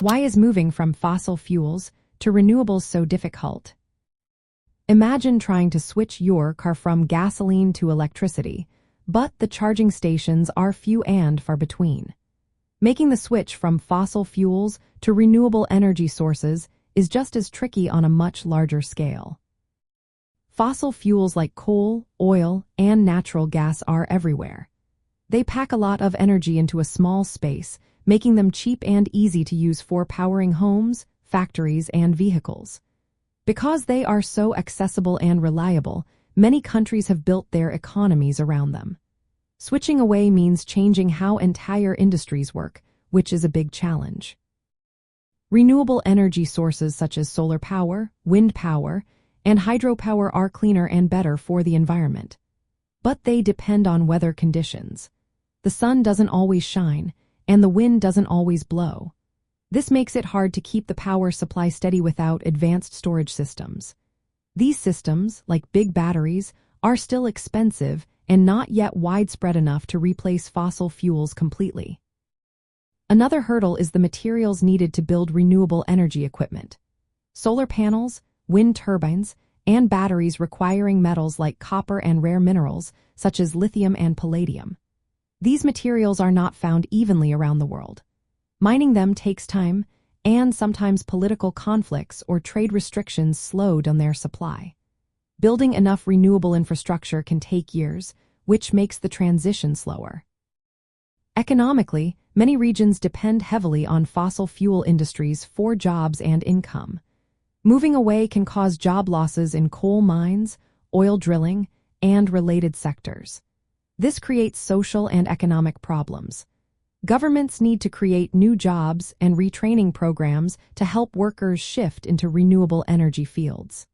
Why is moving from fossil fuels to renewables so difficult? Imagine trying to switch your car from gasoline to electricity, but the charging stations are few and far between. Making the switch from fossil fuels to renewable energy sources is just as tricky on a much larger scale. Fossil fuels like coal, oil, and natural gas are everywhere. They pack a lot of energy into a small space, making them cheap and easy to use for powering homes, factories, and vehicles. Because they are so accessible and reliable, many countries have built their economies around them. Switching away means changing how entire industries work, which is a big challenge. Renewable energy sources such as solar power, wind power, and hydropower are cleaner and better for the environment. But they depend on weather conditions. The sun doesn't always shine, and the wind doesn't always blow. This makes it hard to keep the power supply steady without advanced storage systems. These systems, like big batteries, are still expensive and not yet widespread enough to replace fossil fuels completely. Another hurdle is the materials needed to build renewable energy equipment. Solar panels, wind turbines, and batteries requiring metals like copper and rare minerals, such as lithium and palladium. These materials are not found evenly around the world. Mining them takes time, and sometimes political conflicts or trade restrictions slow down their supply. Building enough renewable infrastructure can take years, which makes the transition slower. Economically, many regions depend heavily on fossil fuel industries for jobs and income. Moving away can cause job losses in coal mines, oil drilling, and related sectors. This creates social and economic problems. Governments need to create new jobs and retraining programs to help workers shift into renewable energy fields.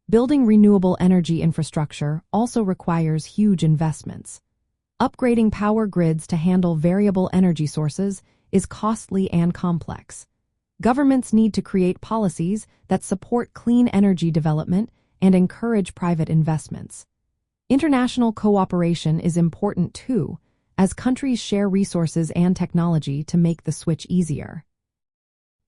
Building renewable energy infrastructure also requires huge investments. Upgrading power grids to handle variable energy sources is costly and complex. Governments need to create policies that support clean energy development and encourage private investments. International cooperation is important too, as countries share resources and technology to make the switch easier.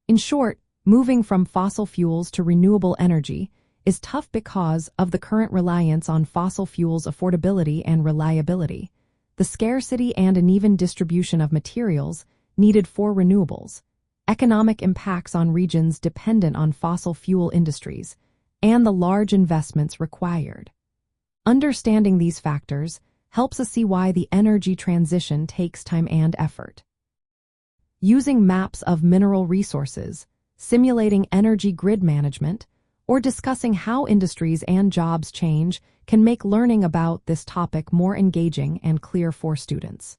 In short, moving from fossil fuels to renewable energy is tough because of the current reliance on fossil fuels' affordability and reliability, the scarcity and uneven distribution of materials needed for renewables, economic impacts on regions dependent on fossil fuel industries, and the large investments required. Understanding these factors helps us see why the energy transition takes time and effort. Using maps of mineral resources, simulating energy grid management, or discussing how industries and jobs change can make learning about this topic more engaging and clear for students.